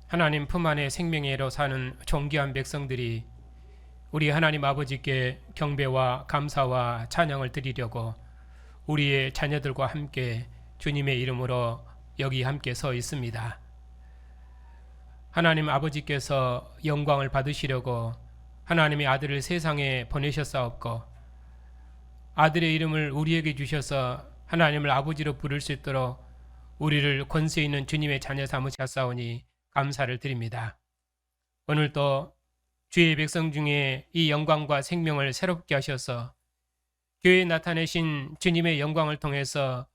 하나님 품 안에 생명의로 사는 존귀한 백성들이 우리 하나님 아버지께 경배와 감사와 찬양을 드리려고 우리의 자녀들과 함께 주님의 이름으로 여기 함께 서 있습니다. 하나님 아버지께서 영광을 받으시려고 하나님의 아들을 세상에 보내셨사옵고, 아들의 이름을 우리에게 주셔서 하나님을 아버지로 부를 수 있도록 우리를 권세 있는 주님의 자녀 삼으셨사오니 감사를 드립니다. 오늘도 주의 백성 중에 이 영광과 생명을 새롭게 하셔서 교회에 나타내신 주님의 영광을 통해서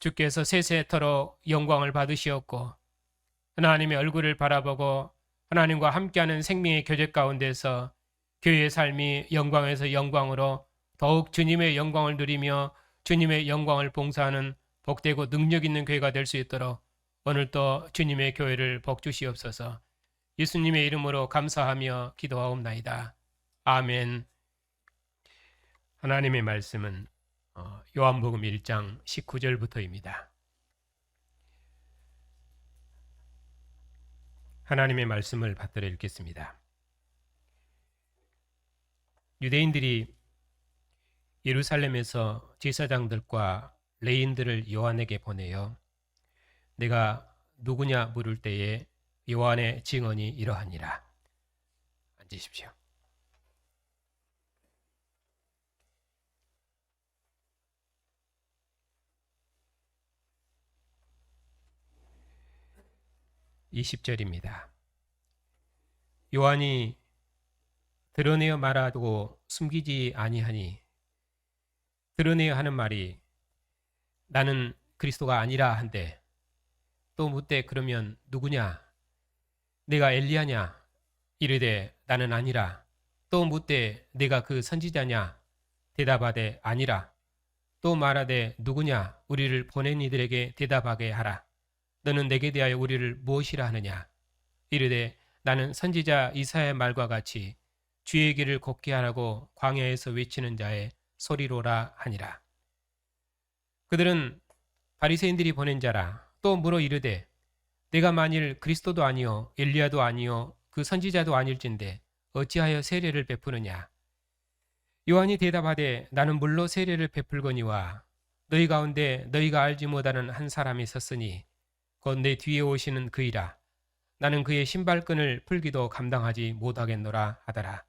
주께서 세세토록 영광을 받으시었고, 하나님의 얼굴을 바라보고 하나님과 함께하는 생명의 교제 가운데서 교회의 삶이 영광에서 영광으로 더욱 주님의 영광을 누리며 주님의 영광을 봉사하는 복되고 능력 있는 교회가 될 수 있도록 오늘도 주님의 교회를 복주시옵소서. 예수님의 이름으로 감사하며 기도하옵나이다. 아멘. 하나님의 말씀은 요한복음 1장 19절부터입니다. 하나님의 말씀을 받들어 읽겠습니다. 유대인들이 예루살렘에서 제사장들과 레인들을 요한에게 보내어 내가 누구냐 물을 때에 요한의 증언이 이러하니라. 앉으십시오. (20절입니다) 요한이 드러내어 말하고 숨기지 아니하니, 드러내어 하는 말이 나는 그리스도가 아니라 한데, 또 묻되 그러면 누구냐? 내가 엘리야냐? 이르되 나는 아니라. 또 묻되 내가 그 선지자냐? 대답하되 아니라. 또 말하되 누구냐? 우리를 보낸 이들에게 대답하게 하라. 너는 내게 대하여 우리를 무엇이라 하느냐? 이르되 나는 선지자 이사야의 말과 같이 주의 길을 곱게 하라고 광야에서 외치는 자의 소리로라 하니라. 그들은 바리새인들이 보낸 자라. 또 물어 이르되 내가 만일 그리스도도 아니요 엘리야도 아니요 그 선지자도 아닐진데 어찌하여 세례를 베푸느냐? 요한이 대답하되 나는 물로 세례를 베풀거니와 너희 가운데 너희가 알지 못하는 한 사람이 섰으니 곧 내 뒤에 오시는 그이라. 나는 그의 신발끈을 풀기도 감당하지 못하겠노라 하더라.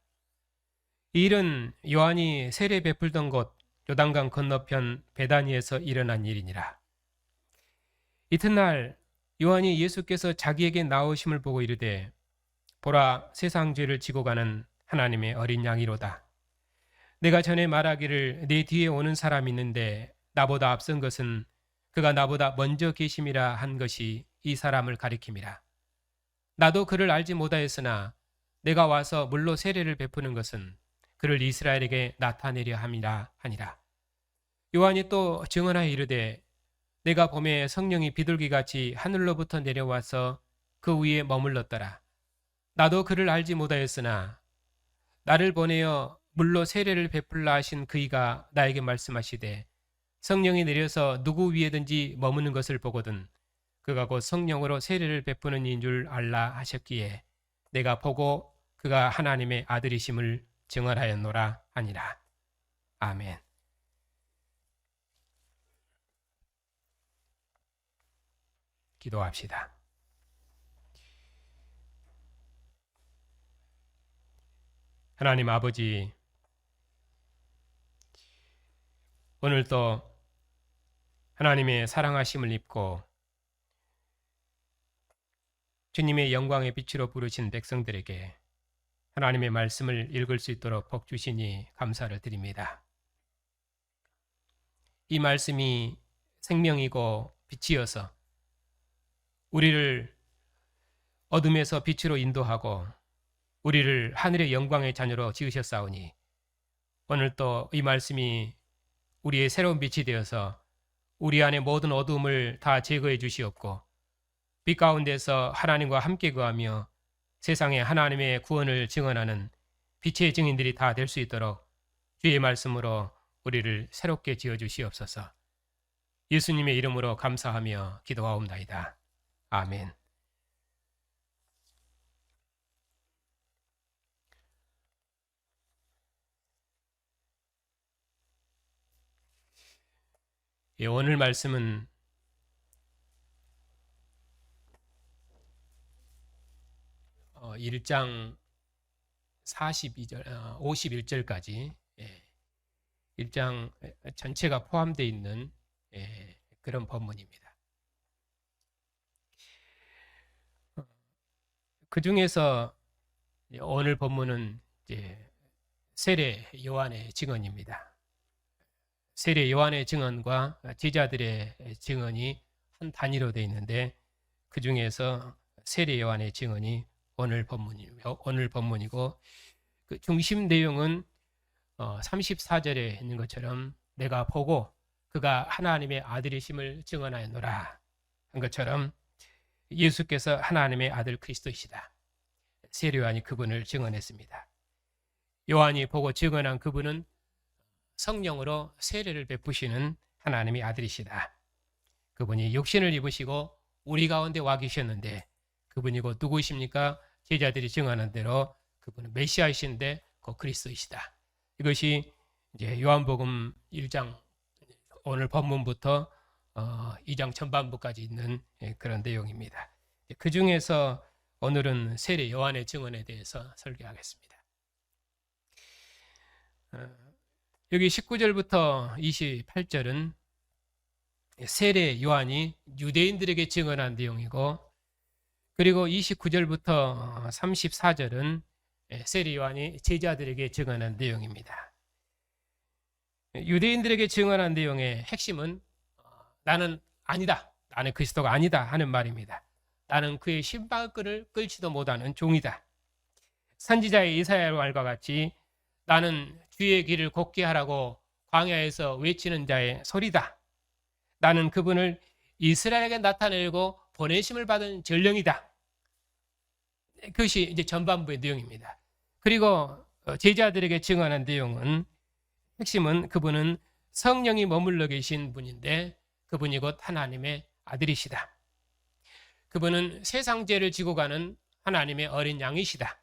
이 일은 요한이 세례 베풀던 곳 요단강 건너편 베다니에서 일어난 일이니라. 이튿날 요한이 예수께서 자기에게 나오심을 보고 이르되 보라, 세상 죄를 지고 가는 하나님의 어린 양이로다. 내가 전에 말하기를 내 뒤에 오는 사람이 있는데 나보다 앞선 것은 그가 나보다 먼저 계심이라 한 것이 이 사람을 가리킴이라. 나도 그를 알지 못하였으나 내가 와서 물로 세례를 베푸는 것은 그를 이스라엘에게 나타내려 함이라 하니라. 요한이 또 증언하여 이르되 내가 봄에 성령이 비둘기같이 하늘로부터 내려와서 그 위에 머물렀더라. 나도 그를 알지 못하였으나 나를 보내어 물로 세례를 베풀라 하신 그이가 나에게 말씀하시되 성령이 내려서 누구 위에든지 머무는 것을 보거든 그가 곧 성령으로 세례를 베푸는 이인 줄 알라 하셨기에 내가 보고 그가 하나님의 아들이심을 증언하였노라 하니라. 아멘. 기도합시다. 하나님 아버지, 오늘도 하나님의 사랑하심을 입고 주님의 영광의 빛으로 부르신 백성들에게 하나님의 말씀을 읽을 수 있도록 복 주시니 감사를 드립니다. 이 말씀이 생명이고 빛이어서 우리를 어둠에서 빛으로 인도하고 우리를 하늘의 영광의 자녀로 지으셨사오니 오늘 또 이 말씀이 우리의 새로운 빛이 되어서 우리 안의 모든 어두움을 다 제거해 주시옵고 빛 가운데서 하나님과 함께 거하며 세상에 하나님의 구원을 증언하는 빛의 증인들이 다 될 수 있도록 주의 말씀으로 우리를 새롭게 지어주시옵소서. 예수님의 이름으로 감사하며 기도하옵나이다. 아멘. 오늘 말씀은 1장 42절, 51절까지 1장 전체가 포함되어 있는 그런 본문입니다. 그 중에서 오늘 본문은 이제 세례 요한의 증언입니다. 세례 요한의 증언과 제자들의 증언이 한 단위로 되어 있는데 그 중에서 세례 요한의 증언이 오늘 본문이고 그 중심 내용은 34절에 있는 것처럼 내가 보고 그가 하나님의 아들이심을 증언하였노라 한 것처럼 예수께서 하나님의 아들 그리스도이시다. 세례 요한이 그분을 증언했습니다. 요한이 보고 증언한 그분은 성령으로 세례를 베푸시는 하나님의 아들이시다. 그분이 육신을 입으시고 우리 가운데 와 계셨는데 그분이고 누구이십니까? 제자들이 증언한 대로 그분은 메시아이신데 그 그리스도이시다. 이것이 이제 요한복음 1장 오늘 본문부터 2장 전반부까지 있는 그런 내용입니다. 그 중에서 오늘은 세례 요한의 증언에 대해서 설교하겠습니다. 여기 19절부터 28절은 세례 요한이 유대인들에게 증언한 내용이고 그리고 29절부터 34절은 세례 요한이 제자들에게 증언한 내용입니다. 유대인들에게 증언한 내용의 핵심은 나는 아니다. 나는 그리스도가 아니다 하는 말입니다. 나는 그의 신발끈을 끌지도 못하는 종이다. 선지자의 이사야의 말과 같이 나는 주의 길을 곱게 하라고 광야에서 외치는 자의 소리다. 나는 그분을 이스라엘에게 나타내고 보내심을 받은 전령이다. 그것이 이제 전반부의 내용입니다. 그리고 제자들에게 증언한 내용은 핵심은 그분은 성령이 머물러 계신 분인데 그분이 곧 하나님의 아들이시다. 그분은 세상 죄를 지고 가는 하나님의 어린 양이시다.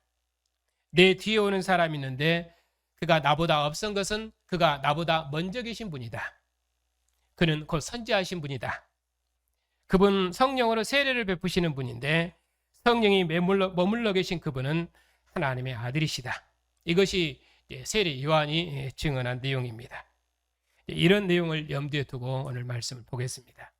내 뒤에 오는 사람이 있는데 그가 나보다 앞선 것은 그가 나보다 먼저 계신 분이다. 그는 곧 선지하신 분이다. 그분 성령으로 세례를 베푸시는 분인데 성령이 머물러 계신 그분은 하나님의 아들이시다. 이것이 세례 요한이 증언한 내용입니다. 이런 내용을 염두에 두고 오늘 말씀을 보겠습니다.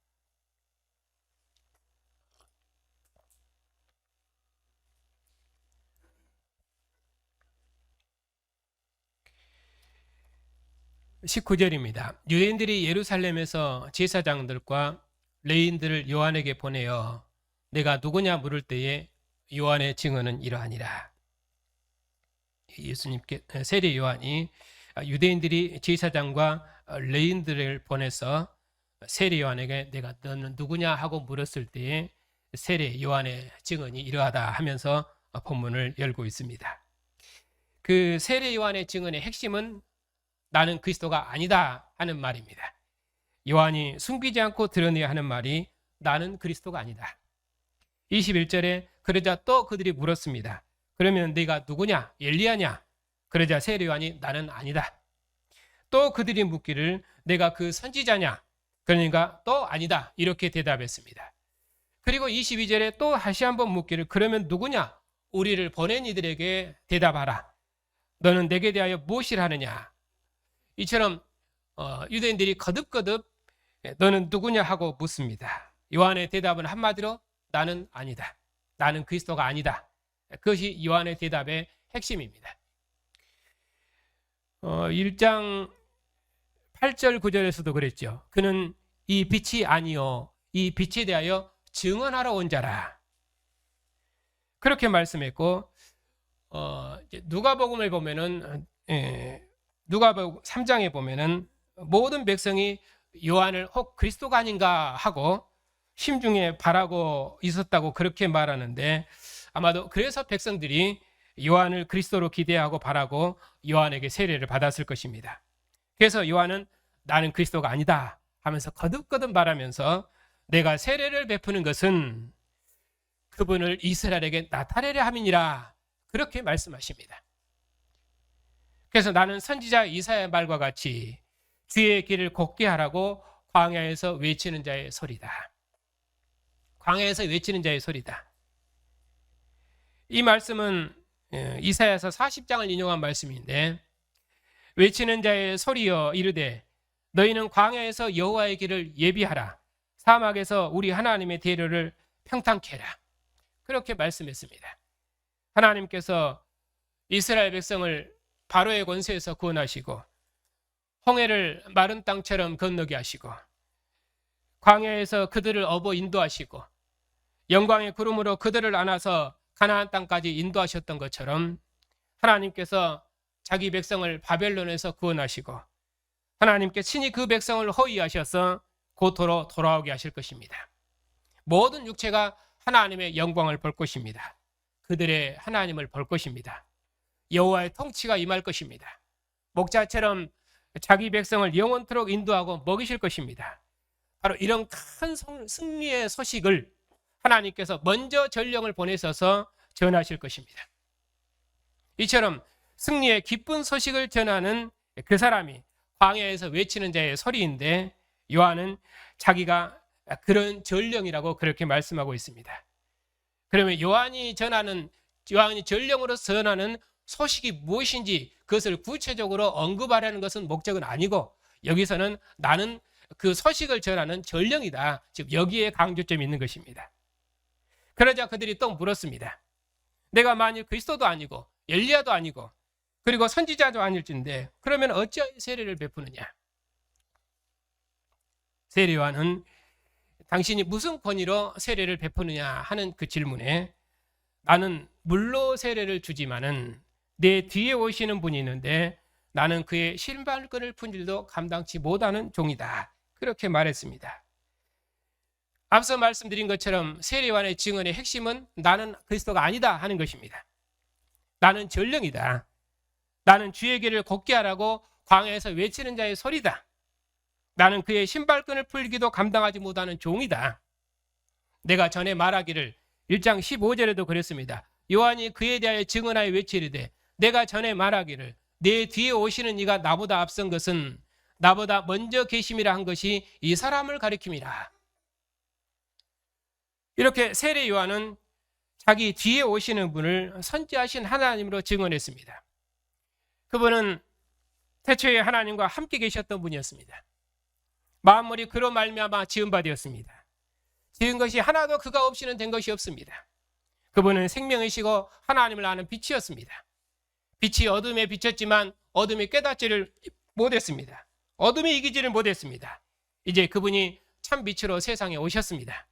(19절입니다) 유대인들이 예루살렘에서 제사장들과 레위인들을 요한에게 보내어 내가 누구냐 물을 때에 요한의 증언은 이러하니라. 예수님께 세례 요한이 유대인들이 제사장과 레위인들을 보내서 세례 요한에게 내가 너는 누구냐 하고 물었을 때에 세례 요한의 증언이 이러하다 하면서 본문을 열고 있습니다. 그 세례 요한의 증언의 핵심은 나는 그리스도가 아니다 하는 말입니다. 요한이 숨기지 않고 드러내야 하는 말이 나는 그리스도가 아니다. 21절에 그러자 또 그들이 물었습니다. 그러면 네가 누구냐? 엘리야냐? 그러자 세례 요한이 나는 아니다. 또 그들이 묻기를 내가 그 선지자냐? 그러니까 또 아니다. 이렇게 대답했습니다. 그리고 22절에 또 다시 한번 묻기를 그러면 누구냐? 우리를 보낸 이들에게 대답하라. 너는 내게 대하여 무엇이라 하느냐? 이처럼 유대인들이 거듭거듭 너는 누구냐 하고 묻습니다. 요한의 대답은 한마디로 나는 아니다. 나는 그리스도가 아니다. 그것이 요한의 대답의 핵심입니다. 1장 8절 9절에서도 그랬죠. 그는 이 빛이 아니요 이 빛에 대하여 증언하러 온 자라. 그렇게 말씀했고 누가복음을 보면은 누가복음 3장에 보면은 모든 백성이 요한을 혹 그리스도가 아닌가 하고 심중에 바라고 있었다고 그렇게 말하는데 아마도 그래서 백성들이 요한을 그리스도로 기대하고 바라고 요한에게 세례를 받았을 것입니다. 그래서 요한은 나는 그리스도가 아니다 하면서 거듭거듭 말하면서 내가 세례를 베푸는 것은 그분을 이스라엘에게 나타내려 함이니라 그렇게 말씀하십니다. 그래서 나는 선지자 이사야의 말과 같이 주의 길을 곱게 하라고 광야에서 외치는 자의 소리다. 광야에서 외치는 자의 소리다. 이 말씀은 이사야서 40장을 인용한 말씀인데, 외치는 자의 소리여 이르되 너희는 광야에서 여호와의 길을 예비하라. 사막에서 우리 하나님의 대로를 평탄케 해라. 그렇게 말씀했습니다. 하나님께서 이스라엘 백성을 바로의 권세에서 구원하시고 홍해를 마른 땅처럼 건너게 하시고 광야에서 그들을 업어 인도하시고 영광의 구름으로 그들을 안아서 가나안 땅까지 인도하셨던 것처럼 하나님께서 자기 백성을 바벨론에서 구원하시고 하나님께 친히 그 백성을 호위하셔서 고토로 돌아오게 하실 것입니다. 모든 육체가 하나님의 영광을 볼 것입니다. 그들의 하나님을 볼 것입니다. 여호와의 통치가 임할 것입니다. 목자처럼 자기 백성을 영원토록 인도하고 먹이실 것입니다. 바로 이런 큰 승리의 소식을 하나님께서 먼저 전령을 보내셔서 전하실 것입니다. 이처럼 승리의 기쁜 소식을 전하는 그 사람이 광야에서 외치는 자의 소리인데, 요한은 자기가 그런 전령이라고 그렇게 말씀하고 있습니다. 그러면 요한이 전령으로 전하는 소식이 무엇인지 그것을 구체적으로 언급하려는 것은 목적은 아니고, 여기서는 나는 그 소식을 전하는 전령이다. 즉 여기에 강조점이 있는 것입니다. 그러자 그들이 또 물었습니다. 내가 만일 그리스도도 아니고 엘리야도 아니고 그리고 선지자도 아닐진데 그러면 어찌하여 세례를 베푸느냐? 세례 요한은 당신이 무슨 권위로 세례를 베푸느냐 하는 그 질문에 나는 물로 세례를 주지만은 내 뒤에 오시는 분이 있는데 나는 그의 신발끈을 푼 줄도 감당치 못하는 종이다. 그렇게 말했습니다. 앞서 말씀드린 것처럼 세례 요한의 증언의 핵심은 나는 그리스도가 아니다 하는 것입니다. 나는 전령이다. 나는 주의 길을 곱게 하라고 광야에서 외치는 자의 소리다. 나는 그의 신발끈을 풀기도 감당하지 못하는 종이다. 내가 전에 말하기를 1장 15절에도 그랬습니다. 요한이 그에 대하여 증언하여 외치리되 내가 전에 말하기를 내 뒤에 오시는 이가 나보다 앞선 것은 나보다 먼저 계심이라 한 것이 이 사람을 가리킴이라. 이렇게 세례 요한은 자기 뒤에 오시는 분을 선지하신 하나님으로 증언했습니다. 그분은 태초에 하나님과 함께 계셨던 분이었습니다. 만물이 그로 말미암아 지은 바 되었습니다. 지은 것이 하나도 그가 없이는 된 것이 없습니다. 그분은 생명이시고 하나님을 아는 빛이었습니다. 빛이 어둠에 비쳤지만 어둠이 깨닫지를 못했습니다. 어둠이 이기지를 못했습니다. 이제 그분이 참 빛으로 세상에 오셨습니다.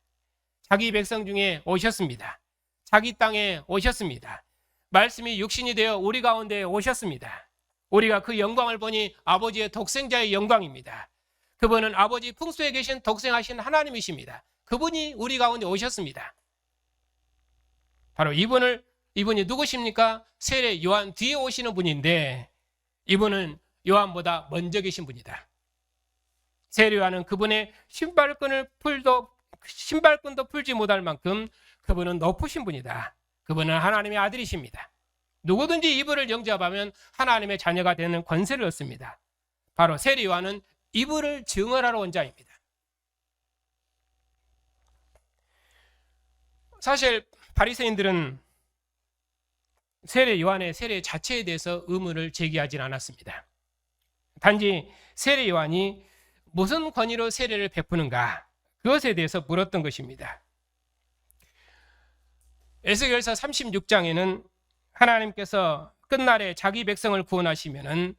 자기 백성 중에 오셨습니다. 자기 땅에 오셨습니다. 말씀이 육신이 되어 우리 가운데 오셨습니다. 우리가 그 영광을 보니 아버지의 독생자의 영광입니다. 그분은 아버지 풍수에 계신 독생하신 하나님이십니다. 그분이 우리 가운데 오셨습니다. 바로 이분이 누구십니까? 세례 요한 뒤에 오시는 분인데 이분은 요한보다 먼저 계신 분이다. 세례 요한은 그분의 신발끈도 풀지 못할 만큼 그분은 높으신 분이다. 그분은 하나님의 아들이십니다. 누구든지 이분을 영접하면 하나님의 자녀가 되는 권세를 얻습니다. 바로 세례 요한은 이분을 증언하러 온 자입니다. 사실 바리새인들은 세례 요한의 세례 자체에 대해서 의문을 제기하진 않았습니다. 단지 세례 요한이 무슨 권위로 세례를 베푸는가 그것에 대해서 물었던 것입니다. 에스겔서 36장에는 하나님께서 끝날에 자기 백성을 구원하시면은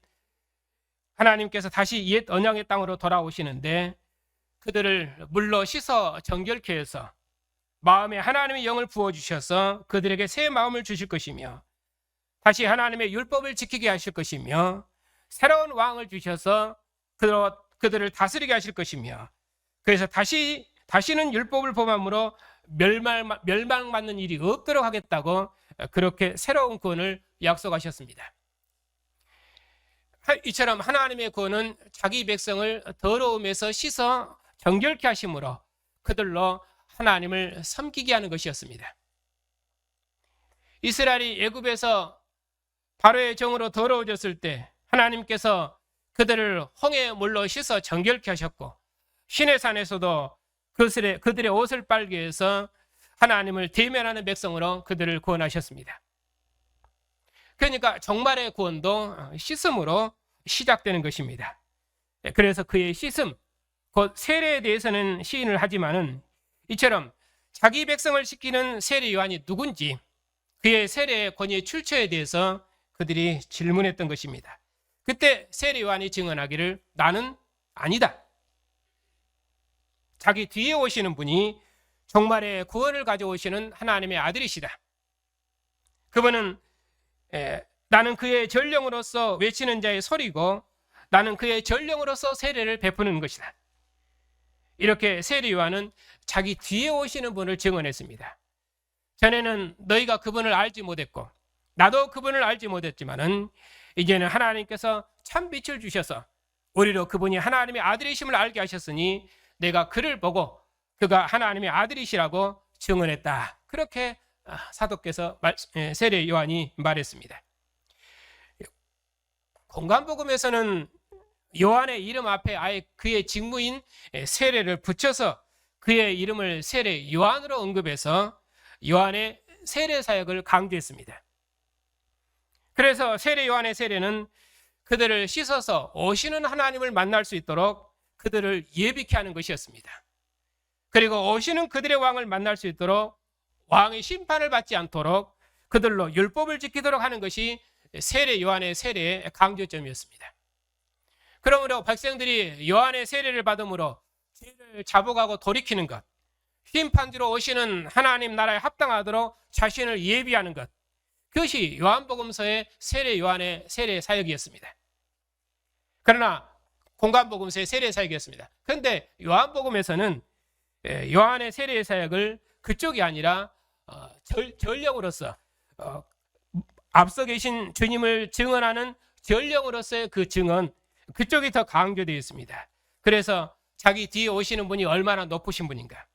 하나님께서 다시 옛 언약의 땅으로 돌아오시는데 그들을 물로 씻어 정결케 해서 마음에 하나님의 영을 부어주셔서 그들에게 새 마음을 주실 것이며 다시 하나님의 율법을 지키게 하실 것이며 새로운 왕을 주셔서 그들을 다스리게 하실 것이며 그래서 다시는 율법을 범함으로 멸망받는 일이 없도록 하겠다고 그렇게 새로운 구원을 약속하셨습니다. 이처럼 하나님의 구원은 자기 백성을 더러움에서 씻어 정결케 하심으로 그들로 하나님을 섬기게 하는 것이었습니다. 이스라엘이 애굽에서 바로의 종으로 더러워졌을 때 하나님께서 그들을 홍해 물로 씻어 정결케 하셨고 시내산에서도 그들의 옷을 빨게 해서 하나님을 대면하는 백성으로 그들을 구원하셨습니다. 그러니까 종말의 구원도 씻음으로 시작되는 것입니다. 그래서 그의 씻음, 곧 세례에 대해서는 시인을 하지만은 이처럼 자기 백성을 씻기는 세례 요한이 누군지, 그의 세례의 권위의 출처에 대해서 그들이 질문했던 것입니다. 그때 세례 요한이 증언하기를 나는 아니다. 자기 뒤에 오시는 분이 종말의 구원을 가져오시는 하나님의 아들이시다. 그분은 나는 그의 전령으로서 외치는 자의 소리고 나는 그의 전령으로서 세례를 베푸는 것이다. 이렇게 세례 요한은 자기 뒤에 오시는 분을 증언했습니다. 전에는 너희가 그분을 알지 못했고 나도 그분을 알지 못했지만은 이제는 하나님께서 참 빛을 주셔서 우리로 그분이 하나님의 아들이심을 알게 하셨으니 내가 그를 보고 그가 하나님의 아들이시라고 증언했다. 그렇게 사도께서 세례 요한이 말했습니다. 공관복음에서는 요한의 이름 앞에 아예 그의 직무인 세례를 붙여서 그의 이름을 세례 요한으로 언급해서 요한의 세례 사역을 강조했습니다. 그래서 세례 요한의 세례는 그들을 씻어서 오시는 하나님을 만날 수 있도록 그들을 예비케 하는 것이었습니다. 그리고 오시는 그들의 왕을 만날 수 있도록 왕의 심판을 받지 않도록 그들로 율법을 지키도록 하는 것이 세례 요한의 세례의 강조점이었습니다. 그러므로 백성들이 요한의 세례를 받음으로 죄를 자복하고 돌이키는 것, 심판주로 오시는 하나님 나라에 합당하도록 자신을 예비하는 것, 그것이 요한복음서의 세례 요한의 세례 사역이었습니다. 그러나 공관복음서의 세례 사역이었습니다. 그런데 요한복음에서는 요한의 세례 사역을 그쪽이 아니라 전령으로서 앞서 계신 주님을 증언하는 전령으로서의 그 증언, 그쪽이 더 강조되어 있습니다. 그래서 자기 뒤에 오시는 분이 얼마나 높으신 분인가,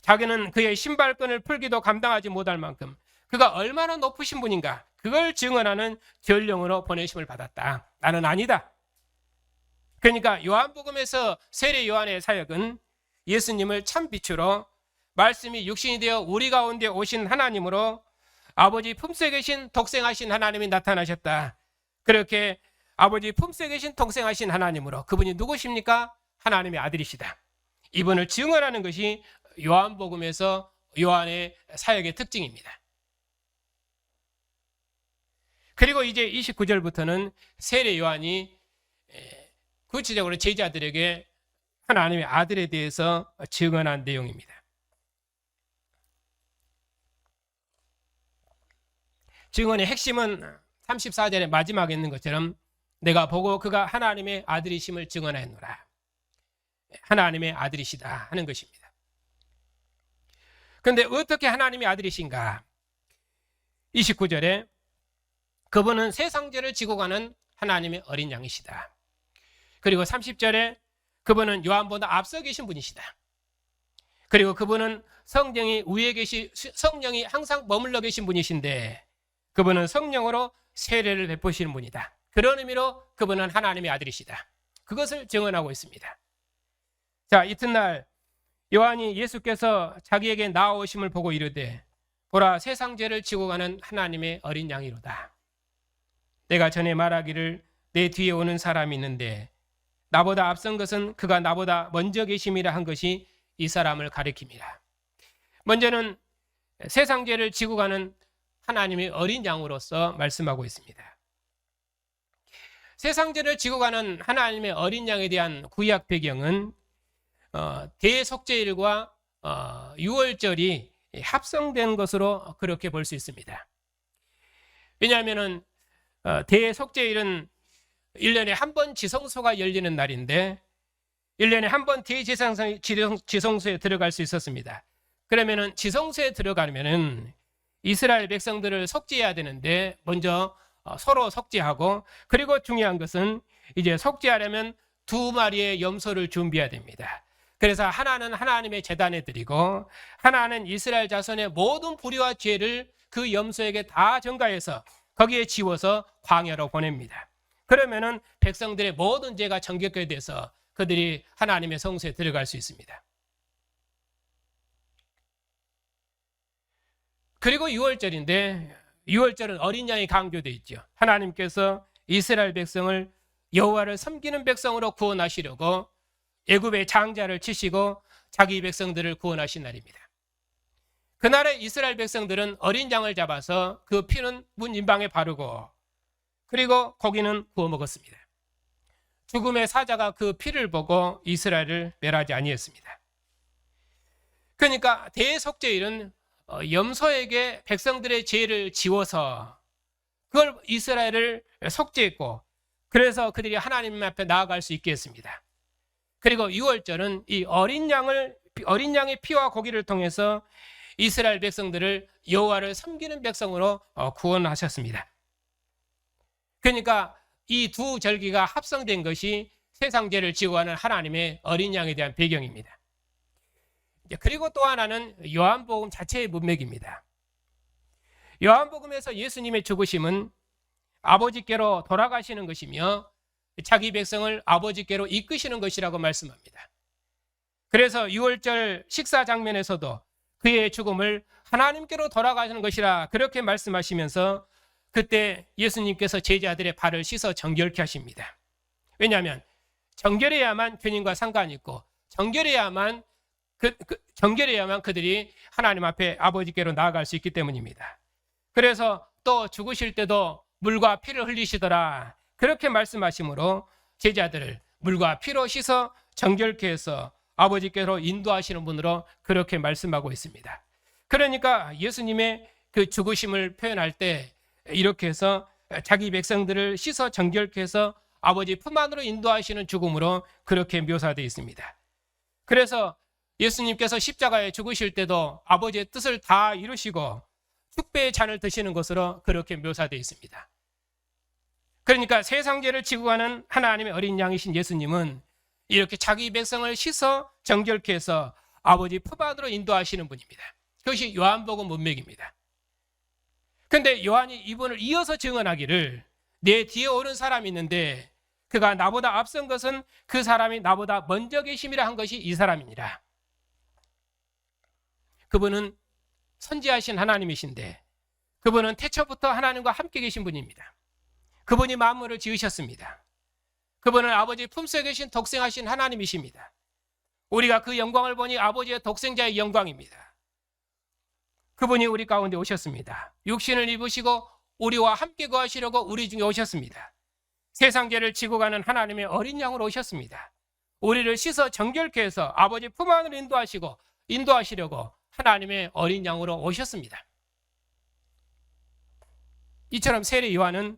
자기는 그의 신발끈을 풀기도 감당하지 못할 만큼 그가 얼마나 높으신 분인가, 그걸 증언하는 전령으로 보내심을 받았다. 나는 아니다. 그러니까 요한복음에서 세례 요한의 사역은 예수님을 참 빛으로 말씀이 육신이 되어 우리 가운데 오신 하나님으로 아버지 품속에 계신 독생하신 하나님이 나타나셨다. 그렇게 아버지 품속에 계신 독생하신 하나님으로, 그분이 누구십니까? 하나님의 아들이시다. 이분을 증언하는 것이 요한복음에서 요한의 사역의 특징입니다. 그리고 이제 29절부터는 세례 요한이 구체적으로 제자들에게 하나님의 아들에 대해서 증언한 내용입니다. 증언의 핵심은 34절의 마지막에 있는 것처럼 내가 보고 그가 하나님의 아들이심을 증언하였노라. 하나님의 아들이시다 하는 것입니다. 그런데 어떻게 하나님의 아들이신가? 29절에 그분은 세상죄를 지고 가는 하나님의 어린 양이시다. 그리고 30절에 그분은 요한보다 앞서 계신 분이시다. 그리고 그분은 성령이 위에 성령이 항상 머물러 계신 분이신데 그분은 성령으로 세례를 베푸시는 분이다. 그런 의미로 그분은 하나님의 아들이시다. 그것을 증언하고 있습니다. 자, 이튿날 요한이 예수께서 자기에게 나아오심을 보고 이르되 보라, 세상 죄를 지고 가는 하나님의 어린 양이로다. 내가 전에 말하기를 내 뒤에 오는 사람이 있는데 나보다 앞선 것은 그가 나보다 먼저 계심이라 한 것이 이 사람을 가리킵니다. 먼저는 세상 죄를 지고 가는 하나님의 어린 양으로서 말씀하고 있습니다. 세상 죄를 지고 가는 하나님의 어린 양에 대한 구약 배경은 대속죄일과 유월절이 합성된 것으로 그렇게 볼 수 있습니다. 왜냐하면 대속죄일은 1년에 한 번 지성소가 열리는 날인데 1년에 한 번 대지성소에 들어갈 수 있었습니다. 그러면 지성소에 들어가면 이스라엘 백성들을 속죄해야 되는데 먼저 서로 속죄하고, 그리고 중요한 것은 이제 속죄하려면 2마리의 염소를 준비해야 됩니다. 그래서 하나는 하나님의 제단에 드리고 하나는 이스라엘 자손의 모든 불의와 죄를 그 염소에게 다 전가해서 거기에 지워서 광야로 보냅니다. 그러면은 백성들의 모든 죄가 정결케 돼서 그들이 하나님의 성소에 들어갈 수 있습니다. 그리고 6월절인데 6월절은 어린 양이 강조되어 있죠. 하나님께서 이스라엘 백성을 여호와를 섬기는 백성으로 구원하시려고 애굽의 장자를 치시고 자기 백성들을 구원하신 날입니다. 그날에 이스라엘 백성들은 어린 양을 잡아서 그 피는 문 인방에 바르고 그리고 고기는 구워 먹었습니다. 죽음의 사자가 그 피를 보고 이스라엘을 멸하지 아니했습니다. 그러니까 대속죄일은 염소에게 백성들의 죄를 지워서 그걸 이스라엘을 속죄했고 그래서 그들이 하나님 앞에 나아갈 수 있게 했습니다. 그리고 6월절은 이 어린 양의 피와 고기를 통해서 이스라엘 백성들을 여호와를 섬기는 백성으로 구원하셨습니다. 그러니까 이 두 절기가 합성된 것이 세상 죄를 지고 가는 하나님의 어린 양에 대한 배경입니다. 그리고 또 하나는 요한복음 자체의 문맥입니다. 요한복음에서 예수님의 죽으심은 아버지께로 돌아가시는 것이며 자기 백성을 아버지께로 이끄시는 것이라고 말씀합니다. 그래서 6월절 식사 장면에서도 그의 죽음을 하나님께로 돌아가시는 것이라 그렇게 말씀하시면서 그때 예수님께서 제자들의 발을 씻어 정결케 하십니다. 왜냐하면 정결해야만 교님과 상관이 있고 정결해야만 그들이 하나님 앞에 아버지께로 나아갈 수 있기 때문입니다. 그래서 또 죽으실 때도 물과 피를 흘리시더라 그렇게 말씀하시므로 제자들을 물과 피로 씻어 정결케 해서 아버지께로 인도하시는 분으로 그렇게 말씀하고 있습니다. 그러니까 예수님의 그 죽으심을 표현할 때 이렇게 해서 자기 백성들을 씻어 정결케 해서 아버지 품 안으로 인도하시는 죽음으로 그렇게 묘사되어 있습니다. 그래서 예수님께서 십자가에 죽으실 때도 아버지의 뜻을 다 이루시고 축배의 잔을 드시는 것으로 그렇게 묘사되어 있습니다. 그러니까 세상 죄를 지고 가는 하나님의 어린 양이신 예수님은 이렇게 자기 백성을 씻어 정결케 해서 아버지 품 안으로 인도하시는 분입니다. 그것이 요한복음 문맥입니다. 그런데 요한이 이분을 이어서 증언하기를 내 뒤에 오는 사람이 있는데 그가 나보다 앞선 것은 그 사람이 나보다 먼저 계심이라 한 것이 이 사람이니라. 그분은 선지하신 하나님이신데 그분은 태초부터 하나님과 함께 계신 분입니다. 그분이 만물을 지으셨습니다. 그분은 아버지 품속에 계신 독생하신 하나님이십니다. 우리가 그 영광을 보니 아버지의 독생자의 영광입니다. 그분이 우리 가운데 오셨습니다. 육신을 입으시고 우리와 함께 거하시려고 우리 중에 오셨습니다. 세상 죄를 지고 가는 하나님의 어린 양으로 오셨습니다. 우리를 씻어 정결케 해서 아버지 품 안으로 인도하시려고 하나님의 어린 양으로 오셨습니다. 이처럼 세례 요한은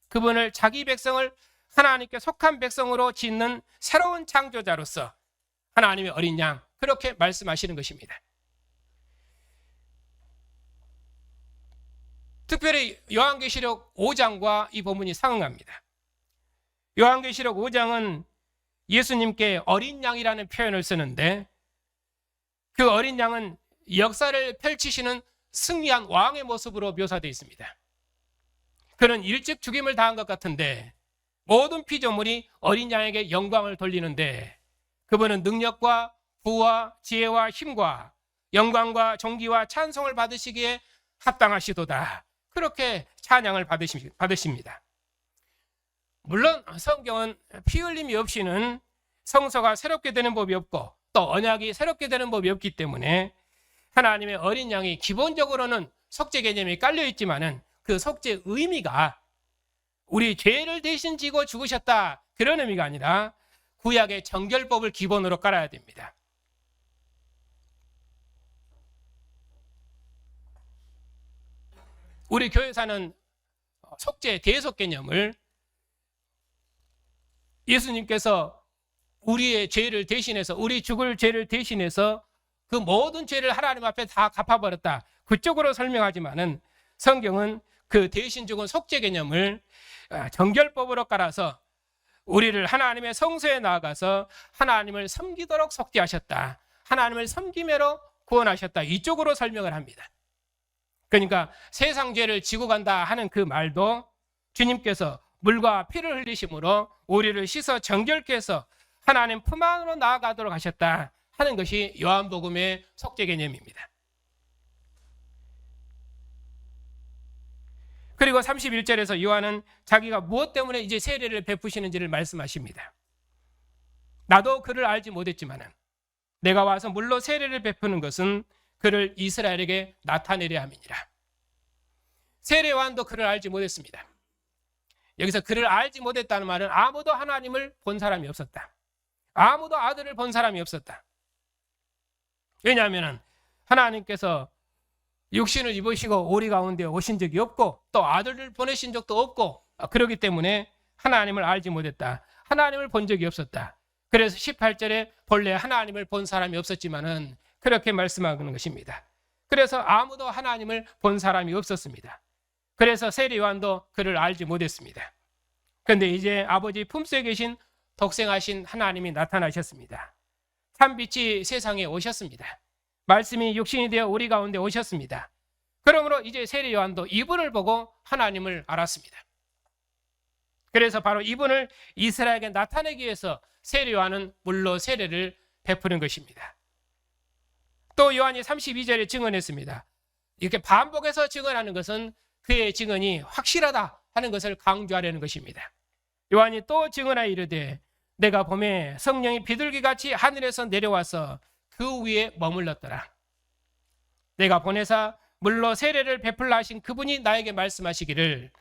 그분을 자기 백성을 하나님께 속한 백성으로 짓는 새로운 창조자로서 하나님의 어린 양 그렇게 말씀하시는 것입니다. 특별히 요한계시록 5장과 이 본문이 상응합니다. 요한계시록 5장은 예수님께 어린 양이라는 표현을 쓰는데 그 어린 양은 역사를 펼치시는 승리한 왕의 모습으로 묘사되어 있습니다. 그는 일찍 죽임을 당한 것 같은데 모든 피조물이 어린 양에게 영광을 돌리는데 그분은 능력과 부와 지혜와 힘과 영광과 존귀와 찬송을 받으시기에 합당하시도다. 그렇게 찬양을 받으십니다. 물론 성경은 피 흘림이 없이는 성서가 새롭게 되는 법이 없고 또 언약이 새롭게 되는 법이 없기 때문에 하나님의 어린 양이 기본적으로는 속죄 개념이 깔려 있지만은 그 속죄 의미가 우리 죄를 대신 지고 죽으셨다 그런 의미가 아니라 구약의 정결법을 기본으로 깔아야 됩니다. 우리 교회사는 속죄 대속 개념을 예수님께서 우리의 죄를 대신해서 우리 죽을 죄를 대신해서 그 모든 죄를 하나님 앞에 다 갚아버렸다 그쪽으로 설명하지만은 성경은 그 대신 죽은 속죄 개념을 정결법으로 깔아서 우리를 하나님의 성소에 나아가서 하나님을 섬기도록 속죄하셨다. 하나님을 섬김으로 구원하셨다. 이쪽으로 설명을 합니다. 그러니까 세상 죄를 지고 간다 하는 그 말도 주님께서 물과 피를 흘리심으로 우리를 씻어 정결케 해서 하나님 품 안으로 나아가도록 하셨다 하는 것이 요한복음의 속죄 개념입니다. 그리고 31절에서 요한은 자기가 무엇 때문에 이제 세례를 베푸시는지를 말씀하십니다. 나도 그를 알지 못했지만 내가 와서 물로 세례를 베푸는 것은 그를 이스라엘에게 나타내려 함이니라. 세례 요한도 그를 알지 못했습니다. 여기서 그를 알지 못했다는 말은 아무도 하나님을 본 사람이 없었다. 아무도 아들을 본 사람이 없었다. 왜냐하면 하나님께서 육신을 입으시고 우리 가운데 오신 적이 없고 또 아들을 보내신 적도 없고 그렇기 때문에 하나님을 알지 못했다. 하나님을 본 적이 없었다. 그래서 18절에 본래 하나님을 본 사람이 없었지만은 그렇게 말씀하는 것입니다. 그래서 아무도 하나님을 본 사람이 없었습니다. 그래서 세례 요한도 그를 알지 못했습니다. 그런데 이제 아버지 품속에 계신 독생하신 하나님이 나타나셨습니다. 참빛이 세상에 오셨습니다. 말씀이 육신이 되어 우리 가운데 오셨습니다. 그러므로 이제 세례 요한도 이분을 보고 하나님을 알았습니다. 그래서 바로 이분을 이스라엘에게 나타내기 위해서 세례 요한은 물로 세례를 베푸는 것입니다. 또 요한이 32절에 증언했습니다. 이렇게 반복해서 증언하는 것은 그의 증언이 확실하다 하는 것을 강조하려는 것입니다. 요한이 또 증언하여 이르되 내가 보매 성령이 비둘기같이 하늘에서 내려와서 그 위에 머물렀더라. 내가 보내사 물로 세례를 베풀라 하신 그분이 나에게 말씀하시기를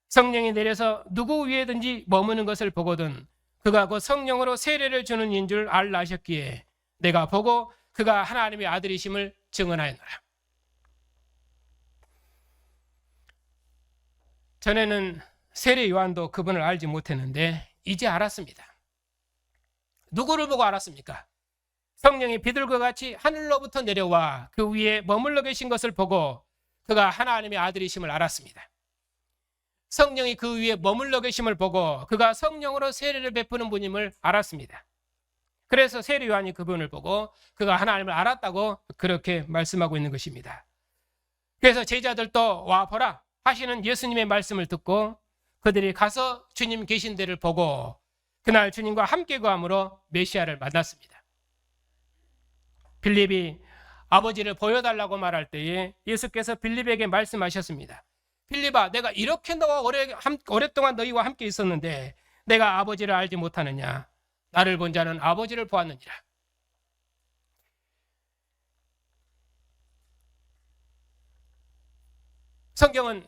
성령이 내려서 누구 위에든지 머무는 것을 보거든 그가 곧 성령으로 세례를 주는 이인 줄 알라 하셨기에 내가 보고 그가 하나님의 아들이심을 증언하였노라. 전에는 세례 요한도 그분을 알지 못했는데 이제 알았습니다. 누구를 보고 알았습니까? 성령이 비둘기와 같이 하늘로부터 내려와 그 위에 머물러 계신 것을 보고 그가 하나님의 아들이심을 알았습니다. 성령이 그 위에 머물러 계심을 보고 그가 성령으로 세례를 베푸는 분임을 알았습니다. 그래서 세례 요한이 그분을 보고 그가 하나님을 알았다고 그렇게 말씀하고 있는 것입니다. 그래서 제자들도 와 보라 하시는 예수님의 말씀을 듣고 그들이 가서 주님 계신 데를 보고 그날 주님과 함께 거함으로 메시아를 만났습니다. 빌립이 아버지를 보여달라고 말할 때에 예수께서 빌립에게 말씀하셨습니다. 빌립아, 내가 이렇게 너와 오랫동안 너희와 함께 있었는데 내가 아버지를 알지 못하느냐? 나를 본 자는 아버지를 보았느니라. 성경은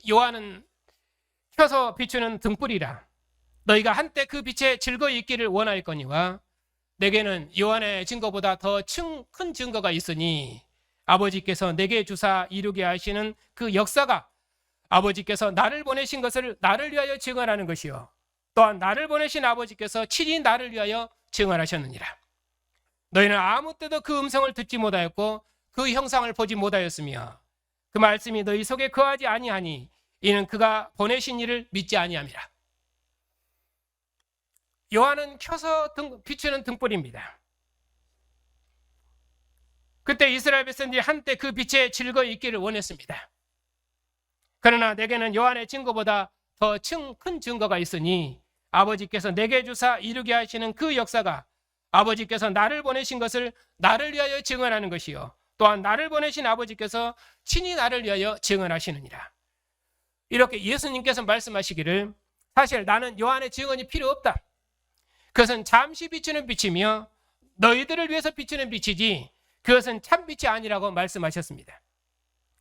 요한은 켜서 비추는 등불이라 너희가 한때 그 빛에 즐거이 있기를 원하였거니와 내게는 요한의 증거보다 더 큰 증거가 있으니 아버지께서 내게 주사 이루게 하시는 그 역사가 아버지께서 나를 보내신 것을 나를 위하여 증언하는 것이요 또한 나를 보내신 아버지께서 친히 나를 위하여 증언하셨느니라. 너희는 아무 때도 그 음성을 듣지 못하였고 그 형상을 보지 못하였으며 그 말씀이 너희 속에 거하지 아니하니 이는 그가 보내신 이를 믿지 아니함이라. 요한은 켜서 비추는 등불입니다. 그때 이스라엘 백성들이 한때 그 빛에 즐거이 있기를 원했습니다. 그러나 내게는 요한의 증거보다 더 큰 증거가 있으니 아버지께서 내게 주사 이루게 하시는 그 역사가 아버지께서 나를 보내신 것을 나를 위하여 증언하는 것이요 또한 나를 보내신 아버지께서 친히 나를 위하여 증언하시느니라. 이렇게 예수님께서 말씀하시기를 사실 나는 요한의 증언이 필요 없다. 그것은 잠시 비추는 빛이며 너희들을 위해서 비추는 빛이지 그것은 참빛이 아니라고 말씀하셨습니다.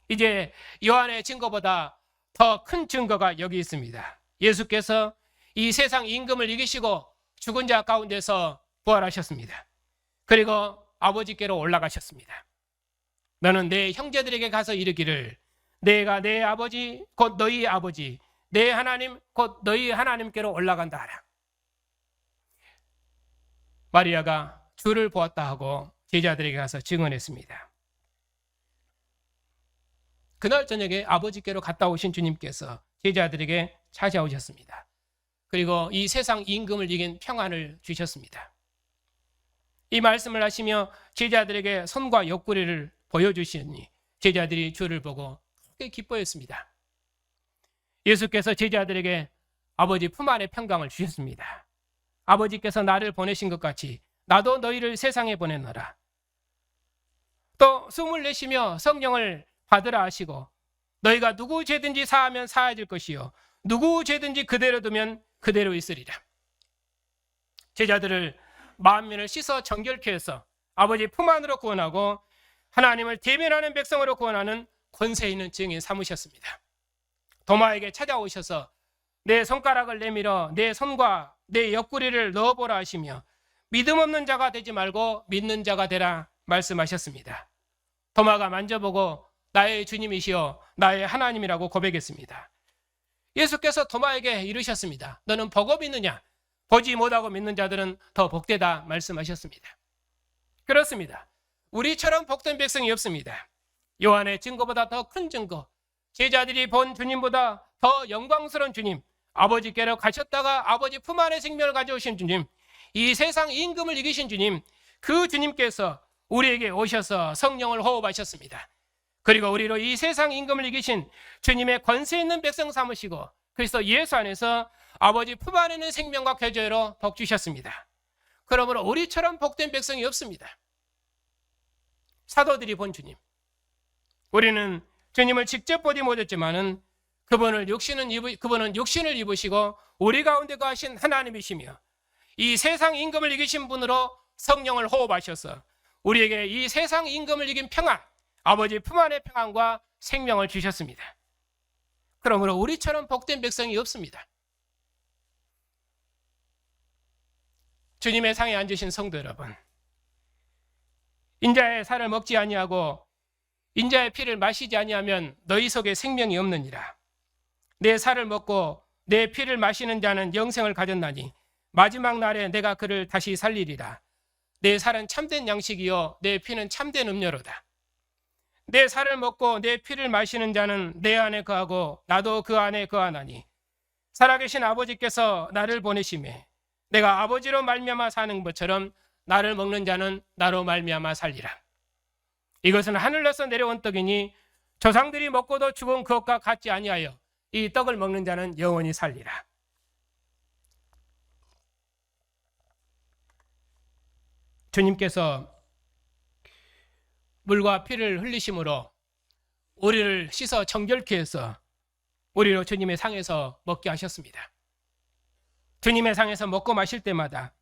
이제 요한의 증거보다 더 큰 증거가 여기 있습니다. 예수께서 이 세상 임금을 이기시고 죽은 자 가운데서 부활하셨습니다. 그리고 아버지께로 올라가셨습니다. 너는 내 형제들에게 가서 이르기를 내가 내 아버지 곧 너희 아버지 내 하나님 곧 너희 하나님께로 올라간다 하라. 마리아가 주를 보았다 하고 제자들에게 가서 증언했습니다. 그날 저녁에 아버지께로 갔다 오신 주님께서 제자들에게 찾아오셨습니다. 그리고 이 세상 임금을 이긴 평안을 주셨습니다. 이 말씀을 하시며 제자들에게 손과 옆구리를 보여주시니 제자들이 주를 보고 크게 기뻐했습니다. 예수께서 제자들에게 아버지 품 안에 평강을 주셨습니다. 아버지께서 나를 보내신 것 같이 나도 너희를 세상에 보내노라. 또 숨을 내쉬며 성령을 받으라 하시고 너희가 누구 죄든지 사하면 사해질 것이요 누구 죄든지 그대로 두면 그대로 있으리라. 제자들을 만민을 씻어 정결케 해서 아버지 품 안으로 구원하고 하나님을 대면하는 백성으로 구원하는 권세 있는 증인 삼으셨습니다. 도마에게 찾아오셔서 내 손가락을 내밀어 내 손과 내 옆구리를 넣어보라 하시며 믿음 없는 자가 되지 말고 믿는 자가 되라 말씀하셨습니다. 도마가 만져보고 나의 주님이시여 나의 하나님이라고 고백했습니다. 예수께서 도마에게 이르셨습니다. 너는 보고 믿느냐? 보지 못하고 믿는 자들은 더 복되다 말씀하셨습니다. 그렇습니다. 우리처럼 복된 백성이 없습니다. 요한의 증거보다 더 큰 증거, 제자들이 본 주님보다 더 영광스러운 주님, 아버지께로 가셨다가 아버지 품 안에 생명을 가져오신 주님, 이 세상 임금을 이기신 주님, 그 주님께서 우리에게 오셔서 성령을 호흡하셨습니다. 그리고 우리로 이 세상 임금을 이기신 주님의 권세 있는 백성 삼으시고 그리스도 예수 안에서 아버지 품 안에는 생명과 교제로 복 주셨습니다. 그러므로 우리처럼 복된 백성이 없습니다. 사도들이 본 주님, 우리는 주님을 직접 보지 못했지만은 그분은 육신을 입으시고 우리 가운데 거하신 하나님이시며 이 세상 임금을 이기신 분으로 성령을 호흡하셔서 우리에게 이 세상 임금을 이긴 평안, 아버지 품 안의 평안과 생명을 주셨습니다. 그러므로 우리처럼 복된 백성이 없습니다. 주님의 상에 앉으신 성도 여러분, 인자의 살을 먹지 아니하고 인자의 피를 마시지 아니하면 너희 속에 생명이 없느니라. 내 살을 먹고 내 피를 마시는 자는 영생을 가졌나니 마지막 날에 내가 그를 다시 살리리라. 내 살은 참된 양식이요 내 피는 참된 음료로다. 내 살을 먹고 내 피를 마시는 자는 내 안에 거하고 나도 그 안에 거하나니 살아계신 아버지께서 나를 보내심에 내가 아버지로 말미암아 사는 것처럼 나를 먹는 자는 나로 말미암아 살리라. 이것은 하늘에서 내려온 떡이니 조상들이 먹고도 죽은 그것과 같지 아니하여 이 떡을 먹는 자는 영원히 살리라. 주님께서 물과 피를 흘리심으로 우리를 씻어 정결케 해서 우리로 주님의 상에서 먹게 하셨습니다. 주님의 상에서 먹고 마실 때마다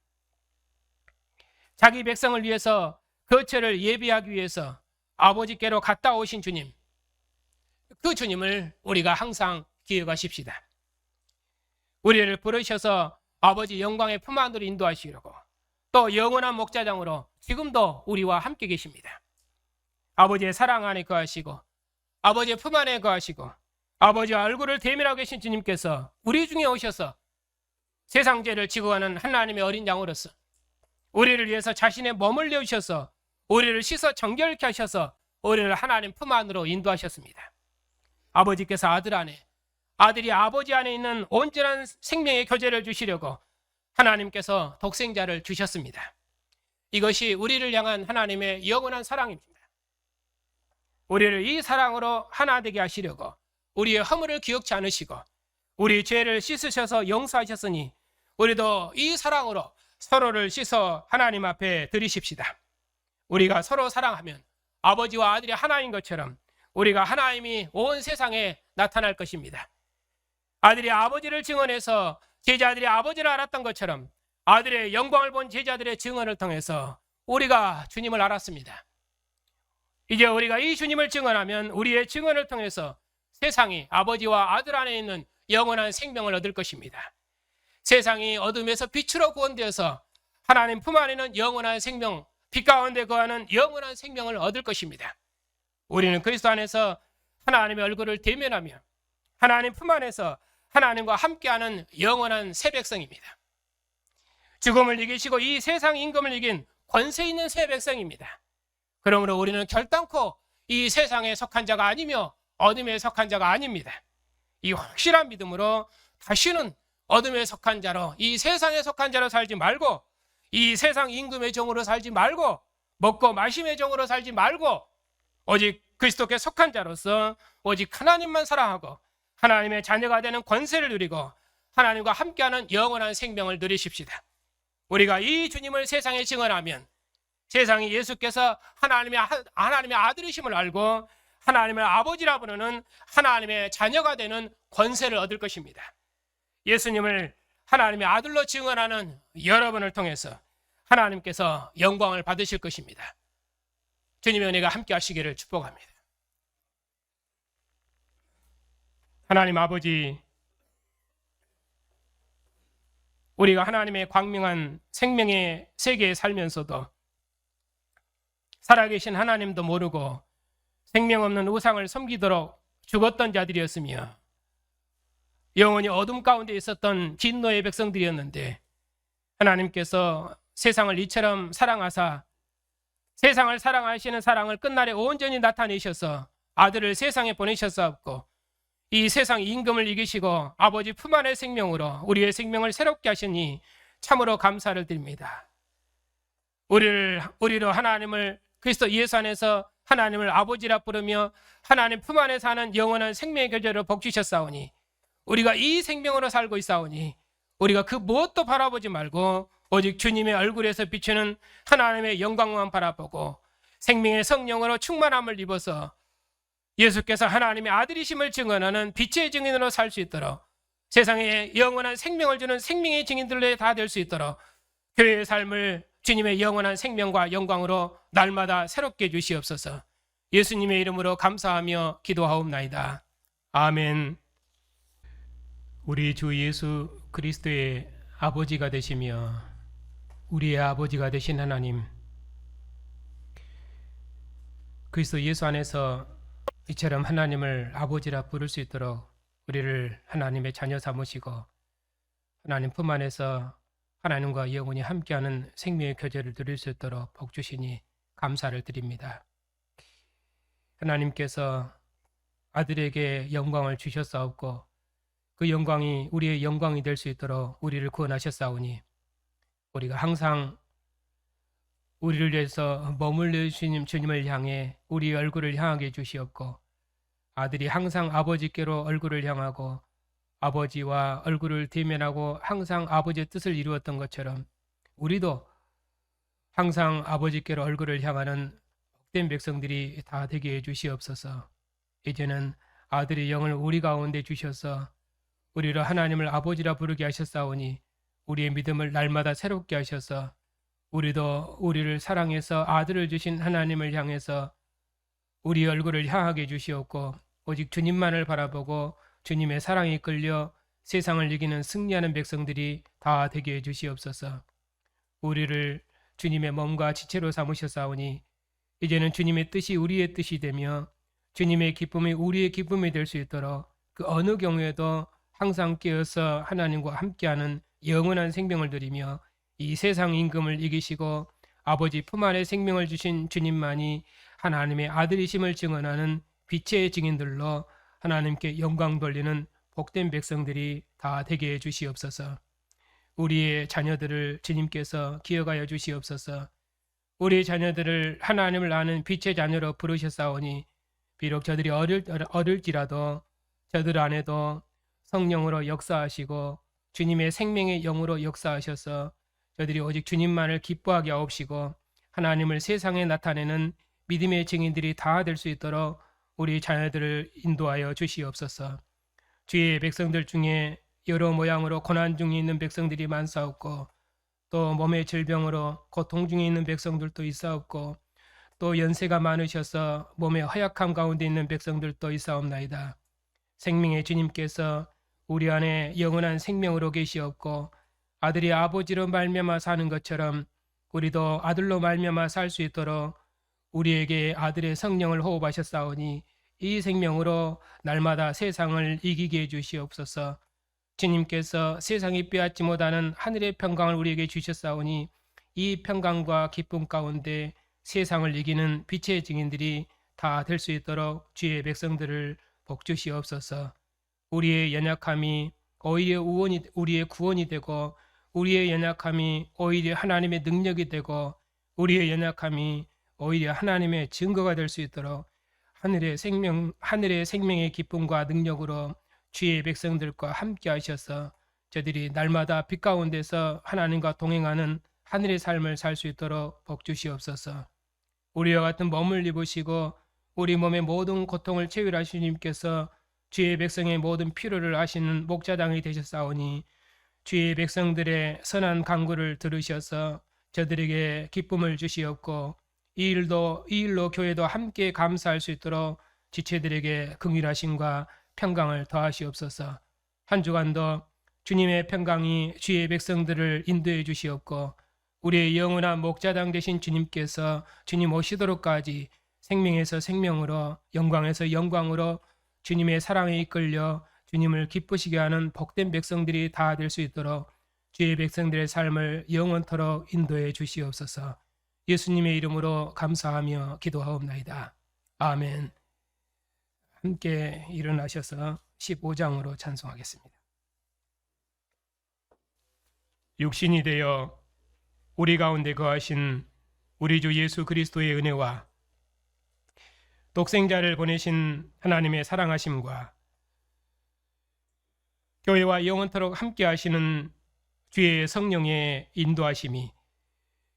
자기 백성을 위해서 거처를 예비하기 위해서 아버지께로 갔다 오신 주님, 그 주님을 우리가 항상 기억하십시다. 우리를 부르셔서 아버지 영광의 품 안으로 인도하시려고 또 영원한 목자장으로 지금도 우리와 함께 계십니다. 아버지의 사랑 안에 거하시고 아버지의 품 안에 거하시고 아버지와 얼굴을 대면하고 계신 주님께서 우리 중에 오셔서 세상 죄를 지고 가는 하나님의 어린 양으로서 우리를 위해서 자신의 몸을 내주셔서 우리를 씻어 정결케 하셔서 우리를 하나님 품 안으로 인도하셨습니다. 아버지께서 아들 안에, 아들이 아버지 안에 있는 온전한 생명의 교제를 주시려고 하나님께서 독생자를 주셨습니다. 이것이 우리를 향한 하나님의 영원한 사랑입니다. 우리를 이 사랑으로 하나 되게 하시려고 우리의 허물을 기억지 않으시고 우리 죄를 씻으셔서 용서하셨으니 우리도 이 사랑으로 서로를 씻어 하나님 앞에 드리십시다. 우리가 서로 사랑하면 아버지와 아들이 하나인 것처럼 우리가 하나님이 온 세상에 나타날 것입니다. 아들이 아버지를 증언해서 제자들이 아버지를 알았던 것처럼 아들의 영광을 본 제자들의 증언을 통해서 우리가 주님을 알았습니다. 이제 우리가 이 주님을 증언하면 우리의 증언을 통해서 세상이 아버지와 아들 안에 있는 영원한 생명을 얻을 것입니다. 세상이 어둠에서 빛으로 구원되어서 하나님 품 안에는 영원한 생명, 빛 가운데 거하는 영원한 생명을 얻을 것입니다. 우리는 그리스도 안에서 하나님의 얼굴을 대면하며 하나님 품 안에서 하나님과 함께하는 영원한 새 백성입니다. 죽음을 이기시고 이 세상 임금을 이긴 권세 있는 새 백성입니다. 그러므로 우리는 결단코 이 세상에 속한 자가 아니며 어둠에 속한 자가 아닙니다. 이 확실한 믿음으로 다시는 어둠에 속한 자로, 이 세상에 속한 자로 살지 말고 이 세상 임금의 종으로 살지 말고 먹고 마심의 종으로 살지 말고 오직 그리스도께 속한 자로서 오직 하나님만 사랑하고 하나님의 자녀가 되는 권세를 누리고 하나님과 함께하는 영원한 생명을 누리십시다. 우리가 이 주님을 세상에 증언하면 세상이 예수께서 하나님의 아들이심을 알고 하나님을 아버지라 부르는 하나님의 자녀가 되는 권세를 얻을 것입니다. 예수님을 하나님의 아들로 증언하는 여러분을 통해서 하나님께서 영광을 받으실 것입니다. 주님의 은혜가 함께 하시기를 축복합니다. 하나님 아버지, 우리가 하나님의 광명한 생명의 세계에 살면서도 살아계신 하나님도 모르고 생명 없는 우상을 섬기도록 죽었던 자들이었으며 영원히 어둠 가운데 있었던 진노의 백성들이었는데 하나님께서 세상을 이처럼 사랑하사 세상을 사랑하시는 사랑을 끝날에 온전히 나타내셔서 아들을 세상에 보내셨사옵고 이 세상 임금을 이기시고 아버지 품 안의 생명으로 우리의 생명을 새롭게 하시니 참으로 감사를 드립니다. 우리로 하나님을 그리스도 예수 안에서 하나님을 아버지라 부르며 하나님 품 안에 사는 영원한 생명의 교제를 복주셨사오니 우리가 이 생명으로 살고 있사오니 우리가 그 무엇도 바라보지 말고 오직 주님의 얼굴에서 비추는 하나님의 영광만 바라보고 생명의 성령으로 충만함을 입어서 예수께서 하나님의 아들이심을 증언하는 빛의 증인으로 살 수 있도록 세상에 영원한 생명을 주는 생명의 증인들로 다 될 수 있도록 교회의 삶을 주님의 영원한 생명과 영광으로 날마다 새롭게 해주시옵소서. 예수님의 이름으로 감사하며 기도하옵나이다. 아멘. 우리 주 예수 그리스도의 아버지가 되시며 우리의 아버지가 되신 하나님, 그리스도 예수 안에서 이처럼 하나님을 아버지라 부를 수 있도록 우리를 하나님의 자녀 삼으시고 하나님 품 안에서 하나님과 영원히 함께하는 생명의 교제를 누릴 수 있도록 복주시니 감사를 드립니다. 하나님께서 아들에게 영광을 주셨사옵고 그 영광이 우리의 영광이 될 수 있도록 우리를 구원하셨사오니 우리가 항상 우리를 위해서 머물러 주신 주님을 향해 우리의 얼굴을 향하게 해주시옵고 아들이 항상 아버지께로 얼굴을 향하고 아버지와 얼굴을 대면하고 항상 아버지의 뜻을 이루었던 것처럼 우리도 항상 아버지께로 얼굴을 향하는 복된 백성들이 다 되게 해주시옵소서. 이제는 아들의 영을 우리 가운데 주셔서 우리를 하나님을 아버지라 부르게 하셨사오니 우리의 믿음을 날마다 새롭게 하셔서 우리도 우리를 사랑해서 아들을 주신 하나님을 향해서 우리 얼굴을 향하게 해주시옵고 오직 주님만을 바라보고 주님의 사랑에 끌려 세상을 이기는 승리하는 백성들이 다 되게 해주시옵소서. 우리를 주님의 몸과 지체로 삼으셨사오니 이제는 주님의 뜻이 우리의 뜻이 되며 주님의 기쁨이 우리의 기쁨이 될 수 있도록 그 어느 경우에도 항상 깨어서 하나님과 함께하는 영원한 생명을 누리며 이 세상 임금을 이기시고 아버지 품 안에 생명을 주신 주님만이 하나님의 아들이심을 증언하는 빛의 증인들로 하나님께 영광 돌리는 복된 백성들이 다 되게 해주시옵소서. 우리의 자녀들을 주님께서 기억하여 주시옵소서. 우리 자녀들을 하나님을 아는 빛의 자녀로 부르셨사오니 비록 저들이 어릴지라도 저들 안에도 성령으로 역사하시고 주님의 생명의 영으로 역사하셔서 저들이 오직 주님만을 기뻐하게 하옵시고 하나님을 세상에 나타내는 믿음의 증인들이 다 될 수 있도록 우리 자녀들을 인도하여 주시옵소서. 주의 백성들 중에 여러 모양으로 고난 중에 있는 백성들이 많사옵고 또 몸의 질병으로 고통 중에 있는 백성들도 있사옵고 또 연세가 많으셔서 몸의 허약함 가운데 있는 백성들도 있사옵나이다. 생명의 주님께서 우리 안에 영원한 생명으로 계시옵고 아들이 아버지로 말미암아 사는 것처럼 우리도 아들로 말미암아 살 수 있도록 우리에게 아들의 성령을 호흡하셨사오니 이 생명으로 날마다 세상을 이기게 해주시옵소서. 주님께서 세상이 빼앗지 못하는 하늘의 평강을 우리에게 주셨사오니 이 평강과 기쁨 가운데 세상을 이기는 빛의 증인들이 다 될 수 있도록 주의 백성들을 복주시옵소서. 우리의 연약함이 오히려 우리의 구원이 되고 우리의 연약함이 오히려 하나님의 능력이 되고 우리의 연약함이 오히려 하나님의 증거가 될 수 있도록 하늘의 생명의 기쁨과 능력으로 주의 백성들과 함께 하셔서 저들이 날마다 빛 가운데서 하나님과 동행하는 하늘의 삶을 살 수 있도록 복 주시옵소서. 우리와 같은 몸을 입으시고 우리 몸의 모든 고통을 치유하신 주님께서 주의 백성의 모든 필요를 아시는 목자당이 되셨사오니 주의 백성들의 선한 간구를 들으셔서 저들에게 기쁨을 주시옵고 이 일로 교회도 함께 감사할 수 있도록 지체들에게 긍휼하심과 평강을 더하시옵소서. 한 주간도 주님의 평강이 주의 백성들을 인도해 주시옵고 우리의 영원한 목자당 되신 주님께서 주님 오시도록까지 생명에서 생명으로 영광에서 영광으로 주님의 사랑에 이끌려 주님을 기쁘시게 하는 복된 백성들이 다 될 수 있도록 주의 백성들의 삶을 영원토록 인도해 주시옵소서. 예수님의 이름으로 감사하며 기도하옵나이다. 아멘. 함께 일어나셔서 15장으로 찬송하겠습니다. 육신이 되어 우리 가운데 거하신 우리 주 예수 그리스도의 은혜와 독생자를 보내신 하나님의 사랑하심과 교회와 영원토록 함께 하시는 주의 성령의 인도하심이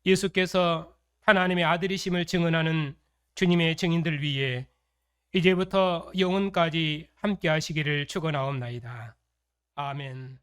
예수께서 하나님의 아들이심을 증언하는 주님의 증인들 위에 이제부터 영원까지 함께 하시기를 축원하옵나이다. 아멘.